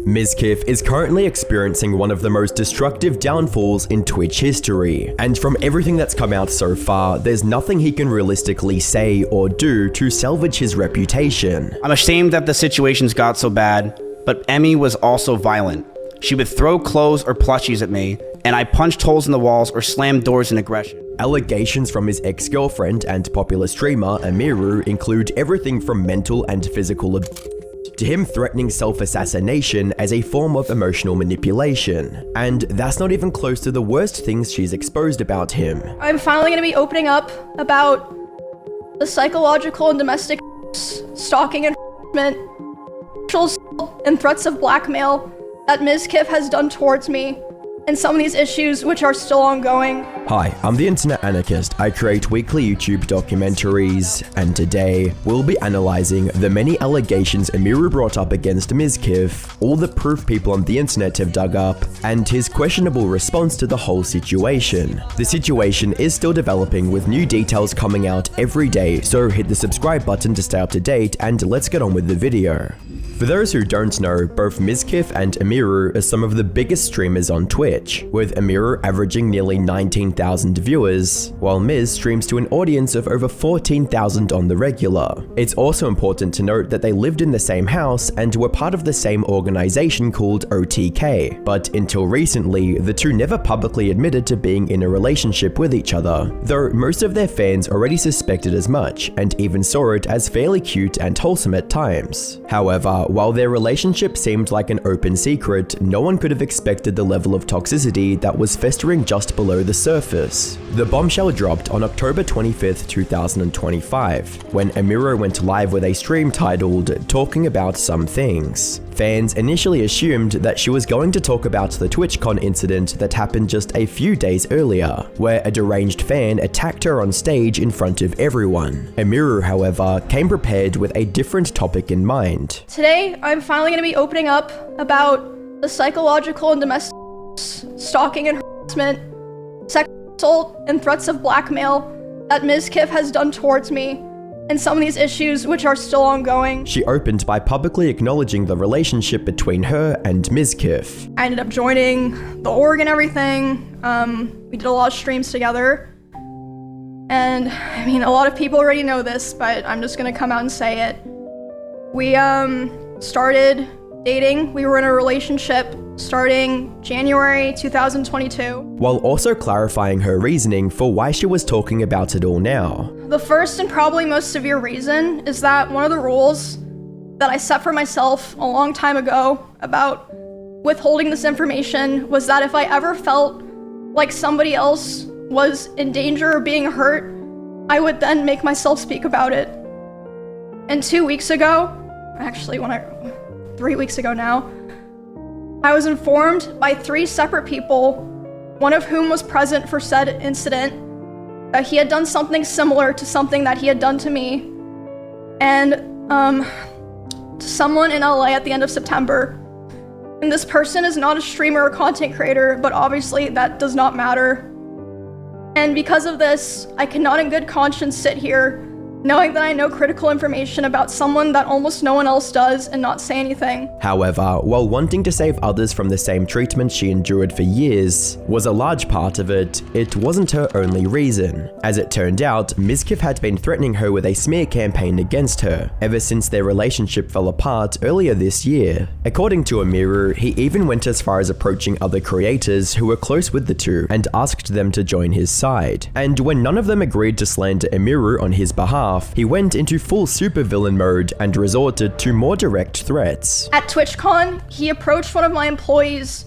Mizkif is currently experiencing one of the most destructive downfalls in Twitch history, and from everything that's come out so far, there's nothing he can realistically say or do to salvage his reputation. I'm ashamed that the situations got so bad, but Emmy was also violent. She would throw clothes or plushies at me, and I punched holes in the walls or slammed doors in aggression. Allegations from his ex-girlfriend and popular streamer, Amiru, include everything from mental and physical abuse to him threatening self-assassination as a form of emotional manipulation. And that's not even close to the worst things she's exposed about him. I'm finally going to be opening up about the psychological and domestic stalking and harassment, sexual assault, and threats of blackmail that Mizkif has done towards me, and some of these issues which are still ongoing. Hi, I'm the Internet Anarchist. I create weekly YouTube documentaries, and today we'll be analyzing the many allegations Amiru brought up against Mizkif, all the proof people on the internet have dug up, and his questionable response to the whole situation. The situation is still developing with new details coming out every day, so hit the subscribe button to stay up to date, and let's get on with the video. For those who don't know, both Mizkif and Amiru are some of the biggest streamers on Twitch, with Amiru averaging nearly 19,000 viewers, while Miz streams to an audience of over 14,000 on the regular. It's also important to note that they lived in the same house and were part of the same organization called OTK, but until recently, the two never publicly admitted to being in a relationship with each other, though most of their fans already suspected as much, and even saw it as fairly cute and wholesome at times. However, while their relationship seemed like an open secret, no one could have expected the level of toxicity that was festering just below the surface. The bombshell dropped on October 25th, 2025, when Amiru went live with a stream titled "Talking About Some Things." Fans initially assumed that she was going to talk about the TwitchCon incident that happened just a few days earlier, where a deranged fan attacked her on stage in front of everyone. Amiru, however, came prepared with a different topic in mind. Today, I'm finally going to be opening up about the psychological and domestic stalking and harassment, sexual assault, and threats of blackmail that Mizkif has done towards me, and some of these issues which are still ongoing. She opened by publicly acknowledging the relationship between her and Mizkif. I ended up joining the org and everything. We did a lot of streams together. And I mean, a lot of people already know this, but I'm just gonna come out and say it. We started dating. We were in a relationship starting January 2022. While also clarifying her reasoning for why she was talking about it all now. The first and probably most severe reason is that one of the rules that I set for myself a long time ago about withholding this information was that if I ever felt like somebody else was in danger or being hurt, I would then make myself speak about it. And 2 weeks ago, actually 3 weeks ago now, I was informed by 3 separate people, one of whom was present for said incident, that he had done something similar to something that he had done to me, and to someone in LA at the end of September. And this person is not a streamer or content creator, but obviously that does not matter. And because of this, I cannot in good conscience sit here knowing that I know critical information about someone that almost no one else does and not say anything. However, while wanting to save others from the same treatment she endured for years was a large part of it, it wasn't her only reason. As it turned out, Mizkif had been threatening her with a smear campaign against her ever since their relationship fell apart earlier this year. According to Amiru, he even went as far as approaching other creators who were close with the two and asked them to join his side. And when none of them agreed to slander Amiru on his behalf, he went into full supervillain mode and resorted to more direct threats. At TwitchCon, he approached one of my employees,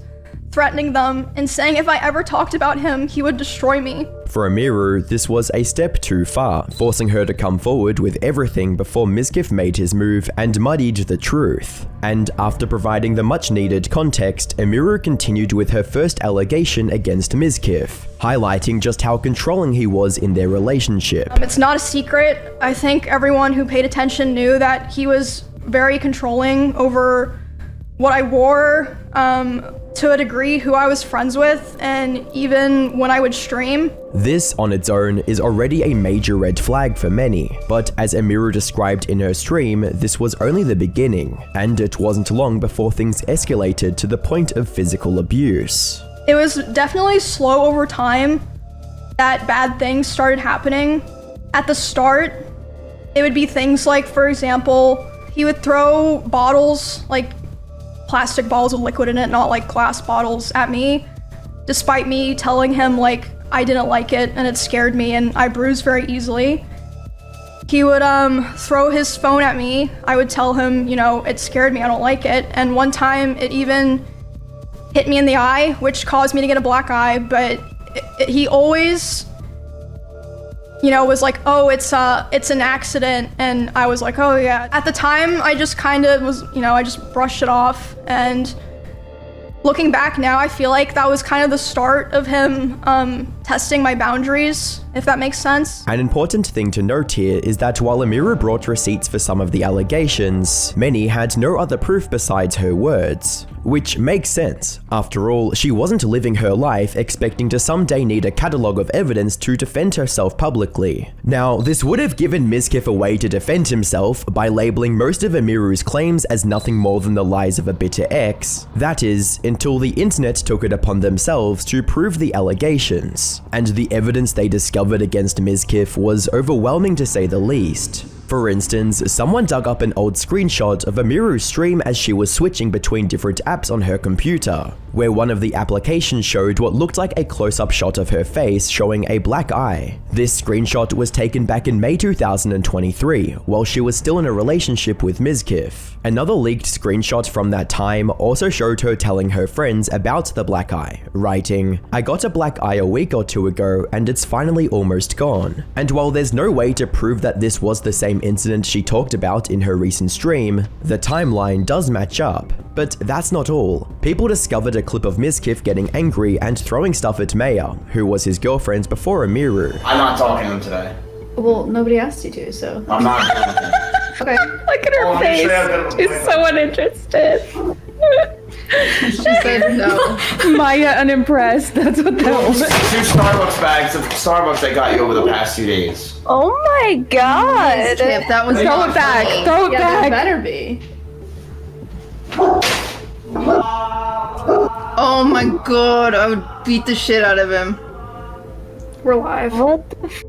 threatening them and saying if I ever talked about him, he would destroy me. For Amiru, this was a step too far, forcing her to come forward with everything before Mizkif made his move and muddied the truth. And after providing the much needed context, Amiru continued with her first allegation against Mizkif, highlighting just how controlling he was in their relationship. It's not a secret. I think everyone who paid attention knew that he was very controlling over what I wore, to a degree who I was friends with, and even when I would stream. This on its own is already a major red flag for many, but as Emiru described in her stream, this was only the beginning, and it wasn't long before things escalated to the point of physical abuse. It was definitely slow over time that bad things started happening. At the start, it would be things like, for example, he would throw bottles, like plastic bottles with liquid in it, not like glass bottles, at me, despite me telling him like I didn't like it and it scared me and I bruised very easily. He would throw his phone at me. I would tell him, you know, it scared me, I don't like it. And one time it even hit me in the eye, which caused me to get a black eye, but he always, you know, was like, oh, it's an accident. And I was like, oh yeah. At the time, I just kind of was, you know, I just brushed it off. And looking back now, I feel like that was kind of the start of him testing my boundaries, if that makes sense. An important thing to note here is that while Emiru brought receipts for some of the allegations, many had no other proof besides her words. Which makes sense. After all, she wasn't living her life expecting to someday need a catalogue of evidence to defend herself publicly. Now, this would have given Mizkif a way to defend himself by labeling most of Emiru's claims as nothing more than the lies of a bitter ex. That is, until the internet took it upon themselves to prove the allegations. And the evidence they discovered against Mizkif was overwhelming to say the least. For instance, someone dug up an old screenshot of Emiru's stream as she was switching between different apps on her computer, where one of the applications showed what looked like a close-up shot of her face showing a black eye. This screenshot was taken back in May 2023, while she was still in a relationship with Mizkif. Another leaked screenshot from that time also showed her telling her friends about the black eye, writing, "I got a black eye a week or two ago and it's finally almost gone." And while there's no way to prove that this was the same incident she talked about in her recent stream, the timeline does match up. But that's not all. People discovered a clip of Mizkif getting angry and throwing stuff at Maya, who was his girlfriend before Emiru. I'm not talking to him today. Well, nobody asked you to, so. I'm not talking to him. Okay. Look at her face. She's so uninterested. She said no. Maya unimpressed. That's what that was. 2 Starbucks bags of Starbucks I got you over the past 2 days. Oh my god. If that was Throw it back. Throw it yeah, back. there better be. Oh my god, I would beat the shit out of him. We're live. What the f?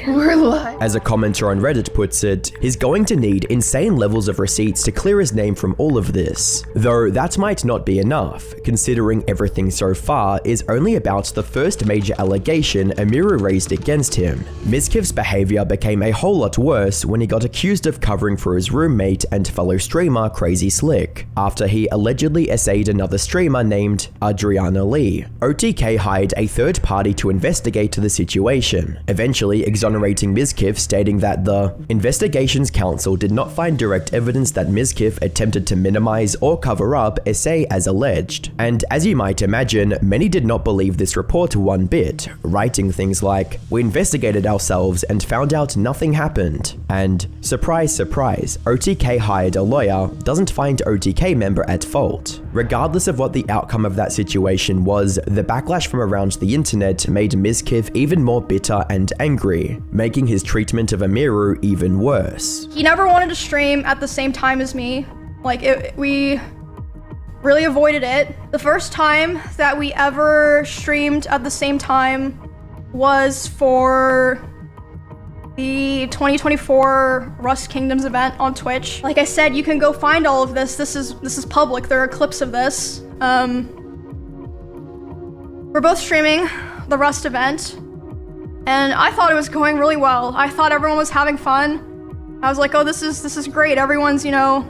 We're live. As a commenter on Reddit puts it, he's going to need insane levels of receipts to clear his name from all of this. Though that might not be enough, considering everything so far is only about the first major allegation Emiru raised against him. Mizkif's behavior became a whole lot worse when he got accused of covering for his roommate and fellow streamer Crazy Slick, after he allegedly essayed another streamer named Adriana Lee. OTK hired a third party to investigate the situation, eventually exonerating Mizkif, stating that the Investigations Council did not find direct evidence that Mizkif attempted to minimize or cover up essay as alleged. And as you might imagine, many did not believe this report one bit, writing things like, "We investigated ourselves and found out nothing happened." And surprise, surprise, OTK hired a lawyer doesn't find OTK member at fault. Regardless of what the outcome of that situation was, the backlash from around the internet made Mizkif even more bitter and angry, making his treatment of Emiru even worse. He never wanted to stream at the same time as me. Like, we really avoided it. The first time that we ever streamed at the same time was for the 2024 Rust Kingdoms event on Twitch. Like I said, you can go find all of this. This is public. There are clips of this. We're both streaming the Rust event, and I thought it was going really well. I thought everyone was having fun. I was like, oh, this is great. Everyone's, you know,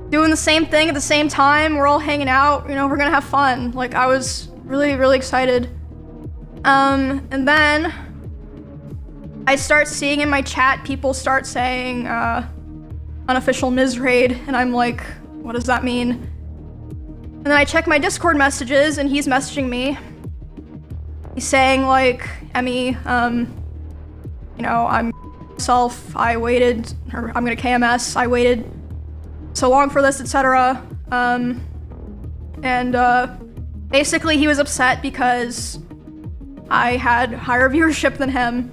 doing the same thing at the same time. We're all hanging out. You know, we're gonna have fun. Like, I was really, really excited. And then I start seeing in my chat people start saying unofficial Ms. Raid, and I'm like, what does that mean? And then I check my Discord messages, and he's messaging me. He's saying like, Emmy, you know, I waited, or I'm gonna KMS, I waited so long for this, etc. and basically he was upset because I had higher viewership than him.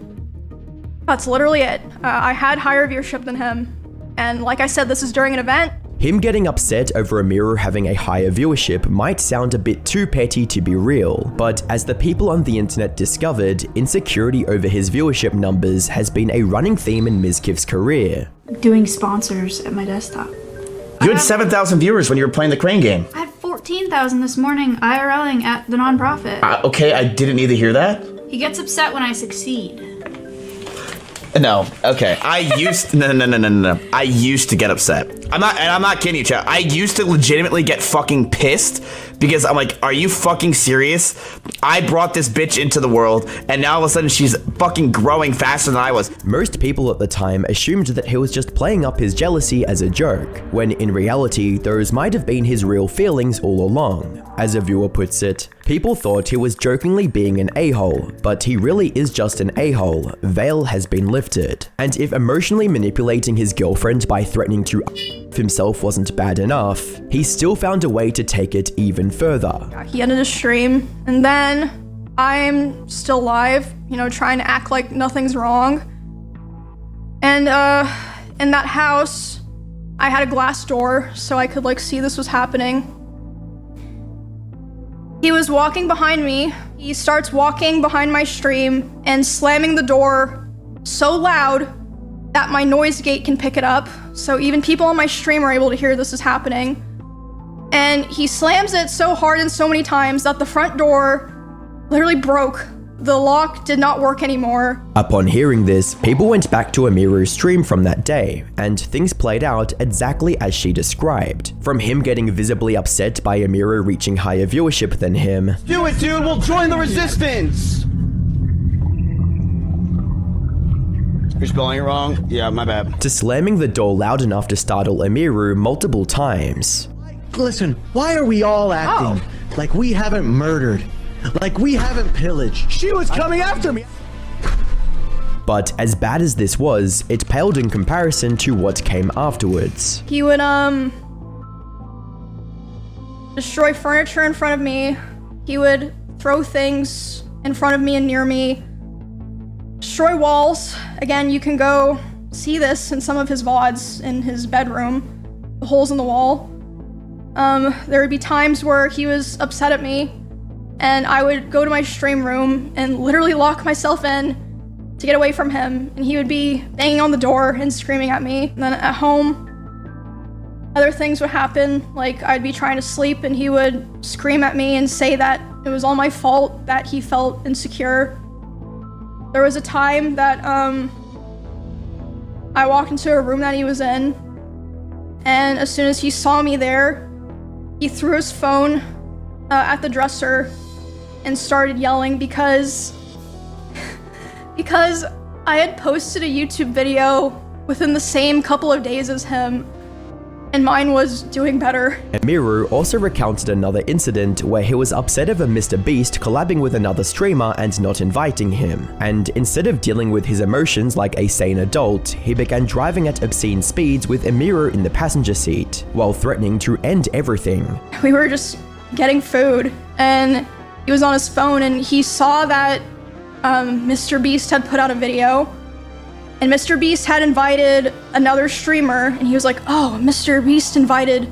That's literally it. I had higher viewership than him, and like I said, this is during an event. Him getting upset over a mirror having a higher viewership might sound a bit too petty to be real, but as the people on the internet discovered, insecurity over his viewership numbers has been a running theme in Mizkif's career. Doing sponsors at my desktop. You had 7,000 viewers when you were playing the crane game. I had 14,000 this morning IRLing at the nonprofit. Okay, I didn't need to hear that. He gets upset when I succeed. No, okay. I used no. I used to get upset. I'm not kidding you, chat. I used to legitimately get fucking pissed because I'm like, are you fucking serious? I brought this bitch into the world and now all of a sudden she's fucking growing faster than I was. Most people at the time assumed that he was just playing up his jealousy as a joke, when in reality, those might have been his real feelings all along. As a viewer puts it, people thought he was jokingly being an a-hole, but he really is just an a-hole. Veil has been lifted. And if emotionally manipulating his girlfriend by threatening to himself wasn't bad enough, he still found a way to take it even further. He ended his stream, and then I'm still live, you know, trying to act like nothing's wrong. And in that house, I had a glass door so I could like see this was happening. He was walking behind me. He starts walking behind my stream and slamming the door so loud that my noise gate can pick it up. So even people on my stream are able to hear this is happening. And he slams it so hard and so many times that the front door literally broke. The lock did not work anymore. Upon hearing this, people went back to Amiru's stream from that day, and things played out exactly as she described. From him getting visibly upset by Amiru reaching higher viewership than him. Do it, dude! We'll join the resistance! You're spelling it wrong? Yeah, my bad. To slamming the door loud enough to startle Amiru multiple times. Listen, why are we all acting like we haven't murdered? Like we haven't pillaged? She was coming after me! But as bad as this was, it paled in comparison to what came afterwards. He would, destroy furniture in front of me. He would throw things in front of me and near me. Destroy walls. Again, you can go see this in some of his VODs in his bedroom. The holes in the wall. There would be times where he was upset at me, and I would go to my stream room and literally lock myself in to get away from him, and he would be banging on the door and screaming at me. And then at home, other things would happen, like I'd be trying to sleep and he would scream at me and say that it was all my fault that he felt insecure. There was a time that I walked into a room that he was in, and as soon as he saw me there, he threw his phone at the dresser and started yelling because I had posted a YouTube video within the same couple of days as him, and mine was doing better. Amiru also recounted another incident where he was upset over Mr. Beast collabing with another streamer and not inviting him, and instead of dealing with his emotions like a sane adult, he began driving at obscene speeds with Amiru in the passenger seat, while threatening to end everything. We were just getting food, and he was on his phone, and he saw that Mr. Beast had put out a video, and Mr. Beast had invited another streamer, and he was like, oh, Mr. Beast invited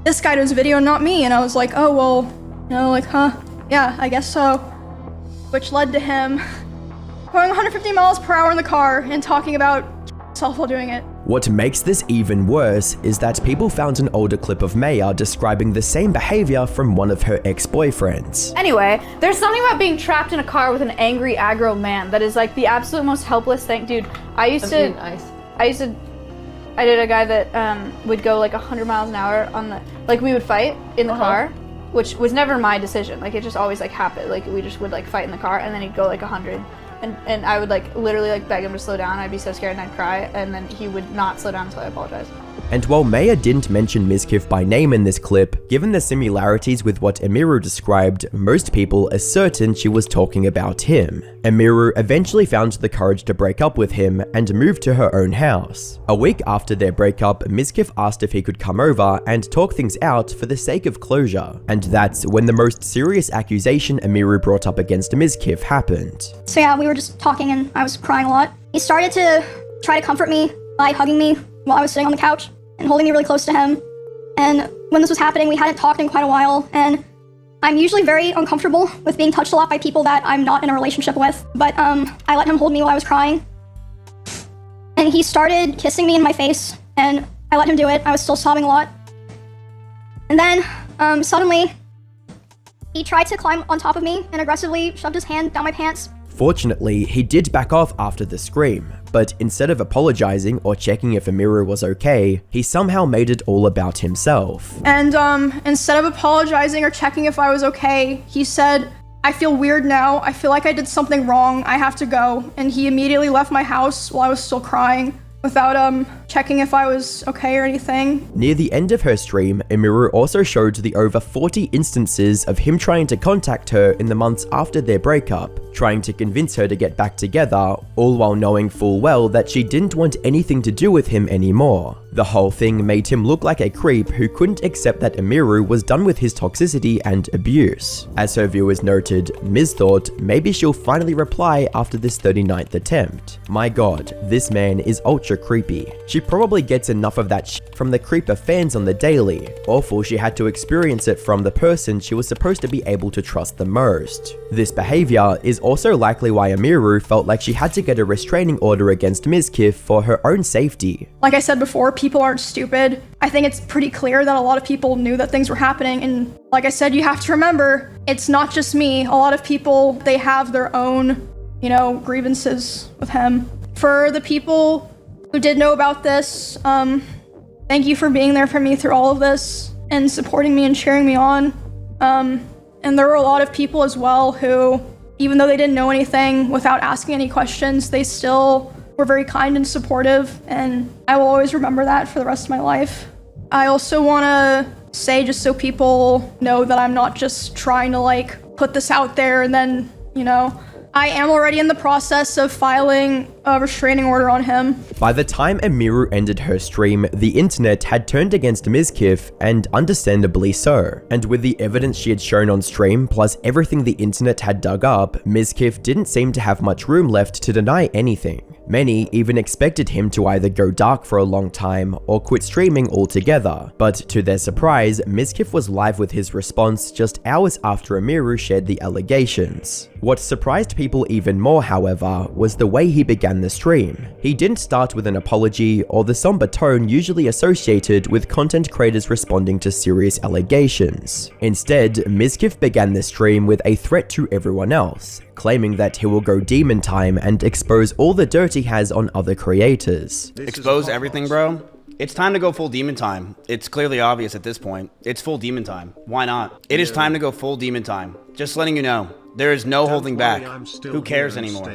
this guy to his video, not me. And I was like, oh, well, you know, like, huh, yeah, I guess so. Which led to him going 150 miles per hour in the car and talking about himself while doing it. What makes this even worse is that people found an older clip of Maya describing the same behavior from one of her ex-boyfriends. Anyway, there's something about being trapped in a car with an angry, aggro man that is like the absolute most helpless thing. Dude, I did a guy that would go like 100 miles an hour on the, like we would fight in the car, which was never my decision. Like it just always like happened. Like we just would like fight in the car, and then he'd go like 100. And I would like literally like beg him to slow down. I'd be so scared and I'd cry, and then he would not slow down until I apologized. And while Maya didn't mention Mizkif by name in this clip, given the similarities with what Emiru described, most people are certain she was talking about him. Emiru eventually found the courage to break up with him and moved to her own house. A week after their breakup, Mizkif asked if he could come over and talk things out for the sake of closure. And that's when the most serious accusation Emiru brought up against Mizkif happened. So yeah, we were just talking and I was crying a lot. He started to try to comfort me by hugging me while I was sitting on the couch and holding me really close to him. And when this was happening, we hadn't talked in quite a while, and I'm usually very uncomfortable with being touched a lot by people that I'm not in a relationship with, but I let him hold me while I was crying. And he started kissing me in my face, and I let him do it. I was still sobbing a lot. And then, suddenly, he tried to climb on top of me and aggressively shoved his hand down my pants. Fortunately, he did back off after the scream, but instead of apologizing or checking if Emiru was okay, he somehow made it all about himself. And instead of apologizing or checking if I was okay, he said, "I feel weird now. I feel like I did something wrong. I have to go." And he immediately left my house while I was still crying, without checking if I was okay or anything. Near the end of her stream, Emiru also showed the over 40 instances of him trying to contact her in the months after their breakup, trying to convince her to get back together, all while knowing full well that she didn't want anything to do with him anymore. The whole thing made him look like a creep who couldn't accept that Emiru was done with his toxicity and abuse. As her viewers noted, Miz thought maybe she'll finally reply after this 39th attempt. My god, this man is ultra creepy. She probably gets enough of that shit from the creeper fans on the daily. Awful she had to experience it from the person she was supposed to be able to trust the most. This behavior is also likely why Emiru felt like she had to get a restraining order against Mizkif for her own safety. Like I said before, people aren't stupid. I think it's pretty clear that a lot of people knew that things were happening, and like I said, you have to remember, it's not just me. A lot of people, they have their own, grievances with him. For the people who did know about this, thank you for being there for me through all of this and supporting me and cheering me on. And there were a lot of people as well who, even though they didn't know anything, without asking any questions, they still were very kind and supportive, and I will always remember that for the rest of my life. I also want to say, just so people know, that I'm not just trying to put this out there and then, I am already in the process of filing a restraining order on him. By the time Emiru ended her stream, the internet had turned against Mizkif, and understandably so. And with the evidence she had shown on stream, plus everything the internet had dug up, Mizkif didn't seem to have much room left to deny anything. Many even expected him to either go dark for a long time or quit streaming altogether, but to their surprise, Mizkif was live with his response just hours after Emiru shared the allegations. What surprised people even more, however, was the way he began the stream. He didn't start with an apology or the somber tone usually associated with content creators responding to serious allegations. Instead, Mizkif began the stream with a threat to everyone else, claiming that he will go demon time and expose all the dirt he has on other creators. Expose everything, bro? It's time to go full demon time. It's clearly obvious at this point. It's full demon time. Why not? It is time to go full demon time. Just letting you know. There is no holding back. Who cares anymore?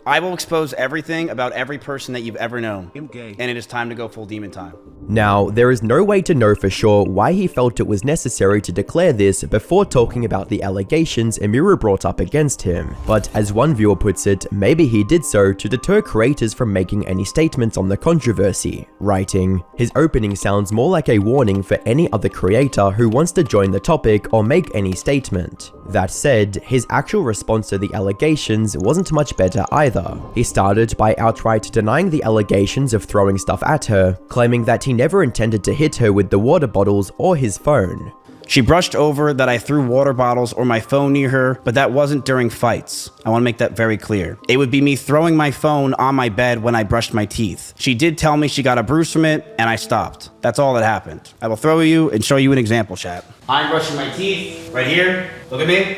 I will expose everything about every person that you've ever known. And it is time to go full demon time. Now, there is no way to know for sure why he felt it was necessary to declare this before talking about the allegations Emiru brought up against him, but as one viewer puts it, maybe he did so to deter creators from making any statements on the controversy, writing, "His opening sounds more like a warning for any other creator who wants to join the topic or make any statement." That said, his actual response to the allegations wasn't much better either. He started by outright denying the allegations of throwing stuff at her, claiming that he never intended to hit her with the water bottles or his phone. She brushed over that I threw water bottles or my phone near her, but that wasn't during fights. I want to make that very clear. It would be me throwing my phone on my bed when I brushed my teeth. She did tell me she got a bruise from it, and I stopped. That's all that happened. I will throw you and show you an example, chat. I'm brushing my teeth right here. Look at me.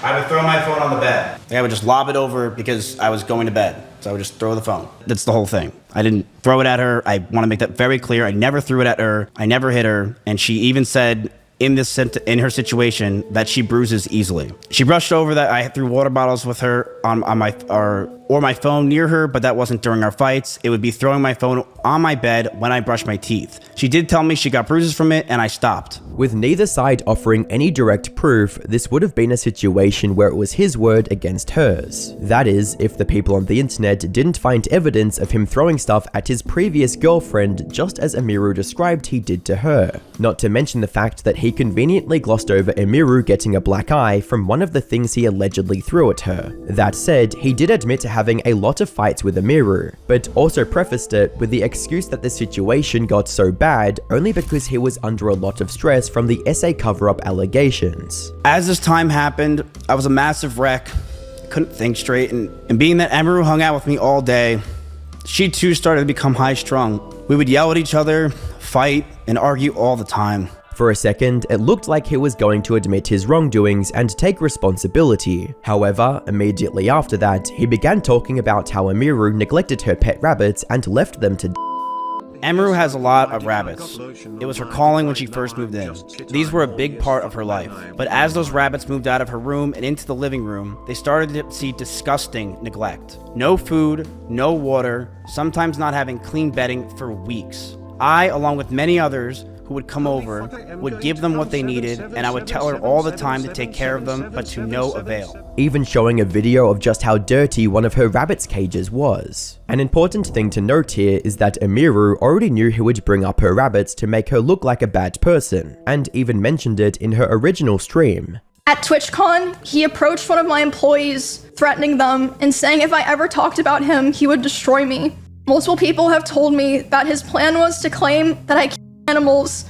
I would throw my phone on the bed. I would just lob it over because I was going to bed. So I would just throw the phone. That's the whole thing. I didn't throw it at her. I want to make that very clear. I never threw it at her. I never hit her. And she even said in her situation that she bruises easily. She brushed over that I threw water bottles with her on or my phone near her, but that wasn't during our fights. It would be throwing my phone on my bed when I brushed my teeth. She did tell me she got bruises from it, and I stopped. With neither side offering any direct proof, this would have been a situation where it was his word against hers. That is, if the people on the internet didn't find evidence of him throwing stuff at his previous girlfriend just as Emiru described he did to her. Not to mention the fact that he conveniently glossed over Emiru getting a black eye from one of the things he allegedly threw at her. That said, he did admit to having a lot of fights with Emiru, but also prefaced it with the excuse that the situation got so bad only because he was under a lot of stress from the SA cover-up allegations. As this time happened, I was a massive wreck. Couldn't think straight, and being that Emiru hung out with me all day, she too started to become high-strung. We would yell at each other, fight, and argue all the time. For a second, it looked like he was going to admit his wrongdoings and take responsibility. However, immediately after that, he began talking about how Emiru neglected her pet rabbits and left them to Emiru has a lot of rabbits. It was her calling when she first moved in. These were a big part of her life. But as those rabbits moved out of her room and into the living room, they started to see disgusting neglect. No food, no water, sometimes not having clean bedding for weeks. I, along with many others who would come over, would give them what they needed, and I would tell her all the time to take care of them, but to no avail. Even showing a video of just how dirty one of her rabbit's cages was. An important thing to note here is that Emiru already knew he would bring up her rabbits to make her look like a bad person, and even mentioned it in her original stream. At TwitchCon, he approached one of my employees, threatening them and saying if I ever talked about him, he would destroy me. Multiple people have told me that his plan was to claim that I killed animals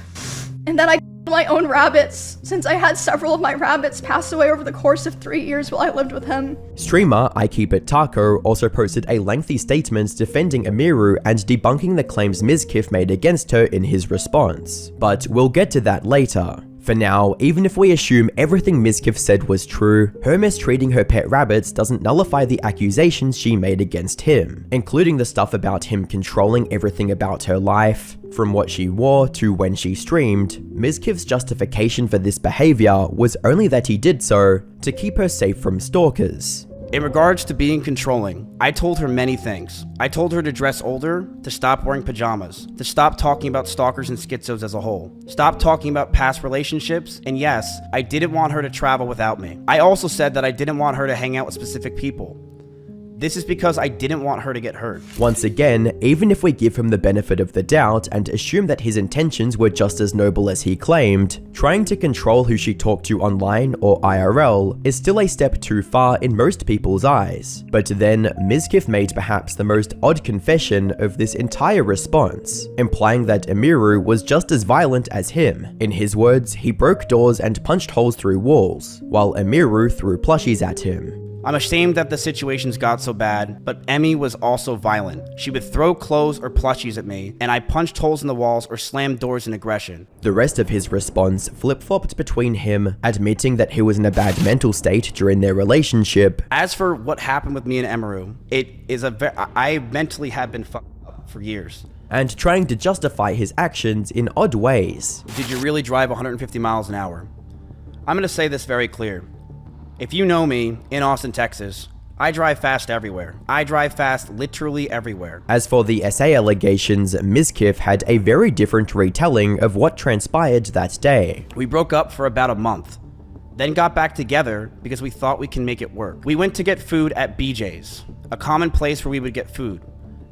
and that I killed my own rabbits, since I had several of my rabbits pass away over the course of 3 years while I lived with him. Streamer I Keep It Taco also posted a lengthy statement defending Emiru and debunking the claims Mizkif made against her in his response. But we'll get to that later. For now, even if we assume everything Mizkif said was true, her mistreating her pet rabbits doesn't nullify the accusations she made against him, including the stuff about him controlling everything about her life. From what she wore to when she streamed, Mizkif's justification for this behavior was only that he did so to keep her safe from stalkers. In regards to being controlling, I told her many things. I told her to dress older, to stop wearing pajamas, to stop talking about stalkers and schizos as a whole, stop talking about past relationships, and yes, I didn't want her to travel without me. I also said that I didn't want her to hang out with specific people. This is because I didn't want her to get hurt. Once again, even if we give him the benefit of the doubt and assume that his intentions were just as noble as he claimed, trying to control who she talked to online or IRL is still a step too far in most people's eyes. But then, Mizkif made perhaps the most odd confession of this entire response, implying that Emiru was just as violent as him. In his words, he broke doors and punched holes through walls, while Emiru threw plushies at him. I'm ashamed that the situations got so bad, but Emmy was also violent. She would throw clothes or plushies at me, and I punched holes in the walls or slammed doors in aggression. The rest of his response flip-flopped between him admitting that he was in a bad mental state during their relationship. As for what happened with me and Emiru, I mentally have been fucked up for years. And trying to justify his actions in odd ways. Did you really drive 150 miles an hour? I'm gonna say this very clear. If you know me, in Austin, Texas, I drive fast everywhere. I drive fast literally everywhere. As for the SA allegations, Mizkif had a very different retelling of what transpired that day. We broke up for about a month, then got back together because we thought we can make it work. We went to get food at BJ's, a common place where we would get food,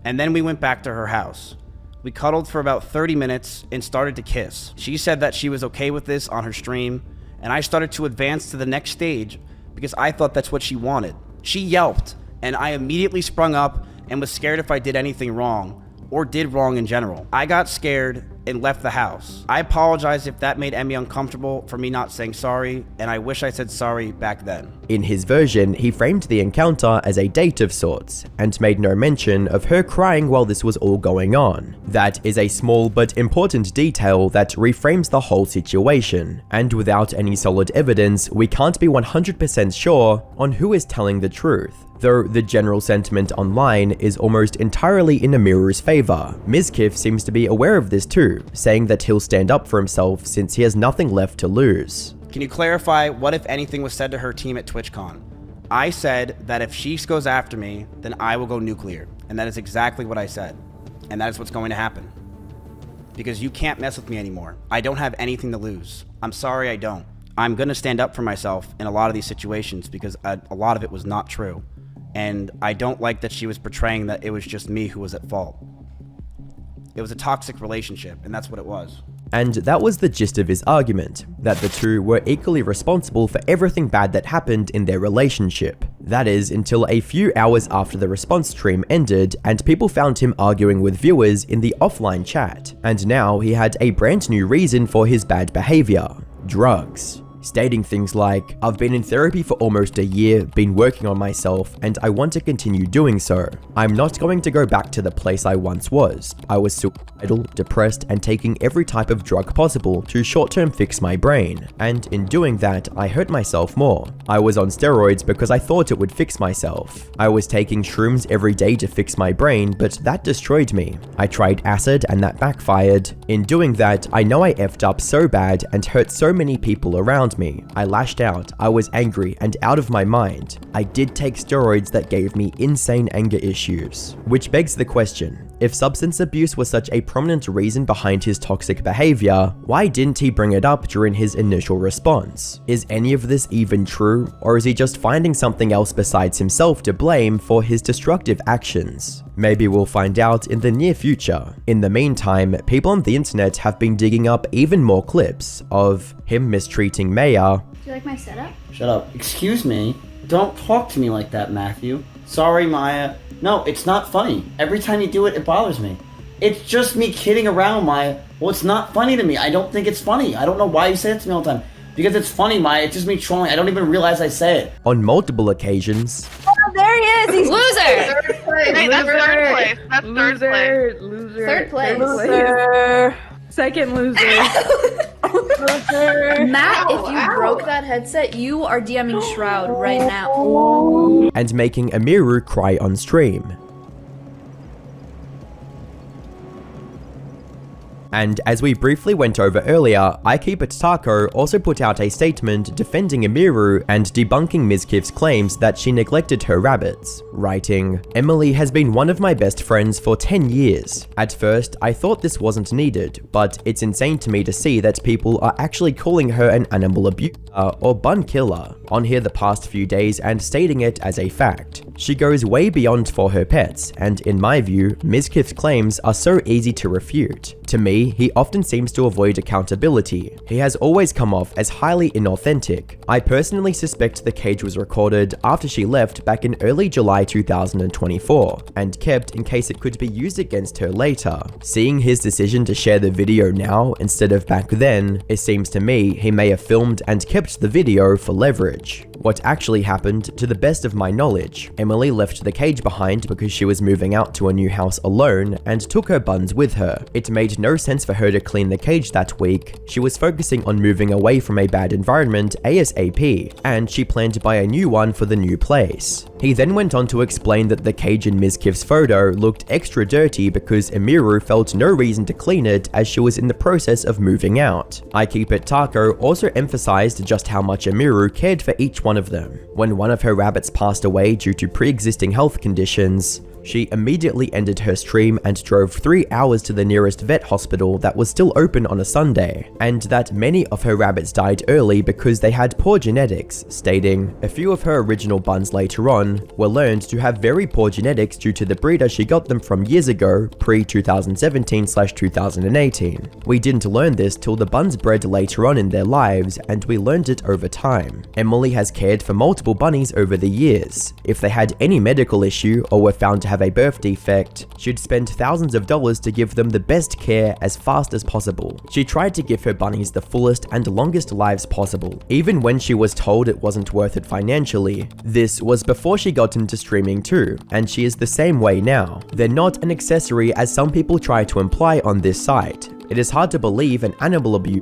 and then we went back to her house. We cuddled for about 30 minutes and started to kiss. She said that she was okay with this on her stream, and I started to advance to the next stage because I thought that's what she wanted. She yelped, and I immediately sprung up and was scared if I did anything wrong, or did wrong in general. I got scared and left the house. I apologize if that made Emmy uncomfortable for me not saying sorry, and I wish I said sorry back then. In his version, he framed the encounter as a date of sorts, and made no mention of her crying while this was all going on. That is a small but important detail that reframes the whole situation, and without any solid evidence, we can't be 100% sure on who is telling the truth. Though the general sentiment online is almost entirely in Emiru's favor. Mizkif seems to be aware of this too, saying that he'll stand up for himself since he has nothing left to lose. Can you clarify what, if anything, was said to her team at TwitchCon? I said that if she goes after me, then I will go nuclear. And that is exactly what I said. And that is what's going to happen. Because you can't mess with me anymore. I don't have anything to lose. I'm sorry I don't. I'm going to stand up for myself in a lot of these situations because a lot of it was not true. And I don't like that she was portraying that it was just me who was at fault. It was a toxic relationship, and that's what it was. And that was the gist of his argument, that the two were equally responsible for everything bad that happened in their relationship. That is, until a few hours after the response stream ended and people found him arguing with viewers in the offline chat. And now he had a brand new reason for his bad behavior: drugs. Stating things like, "I've been in therapy for almost a year, been working on myself, and I want to continue doing so. I'm not going to go back to the place I once was. I was suicidal, depressed, and taking every type of drug possible to short-term fix my brain. And in doing that, I hurt myself more. I was on steroids because I thought it would fix myself. I was taking shrooms every day to fix my brain, but that destroyed me. I tried acid and that backfired. In doing that, I know I effed up so bad and hurt so many people around me. I lashed out, I was angry and out of my mind. I did take steroids that gave me insane anger issues." Which begs the question, if substance abuse was such a prominent reason behind his toxic behavior, why didn't he bring it up during his initial response? Is any of this even true, or is he just finding something else besides himself to blame for his destructive actions? Maybe we'll find out in the near future. In the meantime, people on the internet have been digging up even more clips of him mistreating Maya. Do you like my setup? Shut up. Excuse me. Don't talk to me like that, Matthew. Sorry, Maya. No, it's not funny. Every time you do it, it bothers me. It's just me kidding around, Maya. Well, it's not funny to me. I don't think it's funny. I don't know why you say it to me all the time. Because it's funny, Maya. It's just me trolling. I don't even realize I say it. On multiple occasions. Oh, there he is. He's Loser! Third place. Hey, that's third place. That's third place. Loser. third place. Loser. Second loser. Matt, if you broke that headset, you are DMing Shroud right now. And making Amiru cry on stream. And as we briefly went over earlier, I Keep It Taco also put out a statement defending Amiru and debunking Mizkif's claims that she neglected her rabbits, writing, "Emily has been one of my best friends for 10 years. At first, I thought this wasn't needed, but it's insane to me to see that people are actually calling her an animal abuser or bun killer on here the past few days and stating it as a fact. She goes way beyond for her pets, and in my view, Mizkif's claims are so easy to refute. To me, he often seems to avoid accountability. He has always come off as highly inauthentic. I personally suspect the cage was recorded after she left back in early July 2024, and kept in case it could be used against her later. Seeing his decision to share the video now instead of back then, it seems to me he may have filmed and kept the video for leverage. What actually happened, to the best of my knowledge, Emily left the cage behind because she was moving out to a new house alone and took her buns with her. It made no sense for her to clean the cage that week. She was focusing on moving away from a bad environment ASAP, and she planned to buy a new one for the new place. He then went on to explain that the cage in Mizkif's photo looked extra dirty because Amiru felt no reason to clean it as she was in the process of moving out. I Keep It Taco also emphasized just how much Amiru cared for each one of them. When one of her rabbits passed away due to pre-existing health conditions, she immediately ended her stream and drove 3 hours to the nearest vet hospital that was still open on a Sunday, and that many of her rabbits died early because they had poor genetics, stating, "A few of her original buns later on were learned to have very poor genetics due to the breeder she got them from years ago, pre-2017/2018. We didn't learn this till the buns bred later on in their lives, and we learned it over time. Emily has cared for multiple bunnies over the years. If they had any medical issue or were found to have a birth defect, she'd spend thousands of dollars to give them the best care as fast as possible. She tried to give her bunnies the fullest and longest lives possible, even when she was told it wasn't worth it financially. This was before she got into streaming too, and she is the same way now. They're not an accessory as some people try to imply on this site. It is hard to believe an animal abuse.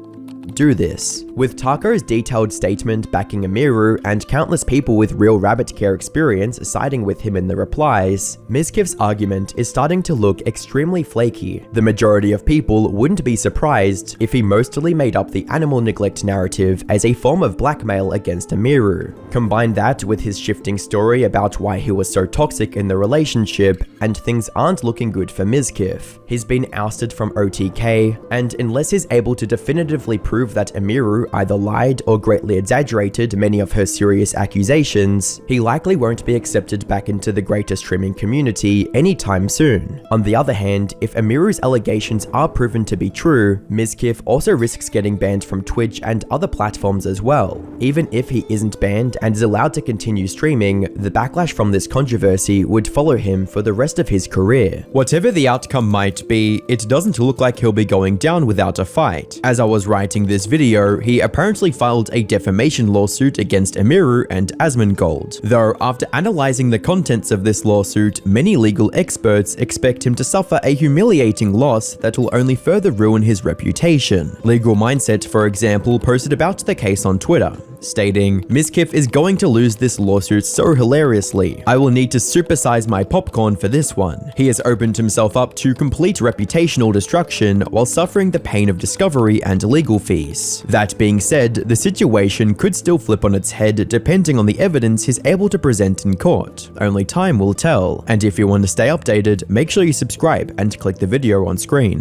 do this. With Tako's detailed statement backing Amiru and countless people with real rabbit care experience siding with him in the replies, Mizkif's argument is starting to look extremely flaky. The majority of people wouldn't be surprised if he mostly made up the animal neglect narrative as a form of blackmail against Amiru. Combine that with his shifting story about why he was so toxic in the relationship, and things aren't looking good for Mizkif. He's been ousted from OTK, and unless he's able to definitively prove that Amiru either lied or greatly exaggerated many of her serious accusations, he likely won't be accepted back into the greater streaming community anytime soon. On the other hand, if Amiru's allegations are proven to be true, Mizkif also risks getting banned from Twitch and other platforms as well. Even if he isn't banned and is allowed to continue streaming, the backlash from this controversy would follow him for the rest of his career. Whatever the outcome might be, it doesn't look like he'll be going down without a fight. As I was writing this video, he apparently filed a defamation lawsuit against Amiru and Asmongold. Though after analyzing the contents of this lawsuit, many legal experts expect him to suffer a humiliating loss that will only further ruin his reputation. Legal Mindset, for example, posted about the case on Twitter, stating, "Mizkif is going to lose this lawsuit so hilariously. I will need to supersize my popcorn for this one. He has opened himself up to complete reputational destruction while suffering the pain of discovery and legal fees." That being said, the situation could still flip on its head depending on the evidence he's able to present in court. Only time will tell. And if you want to stay updated, make sure you subscribe and click the video on screen.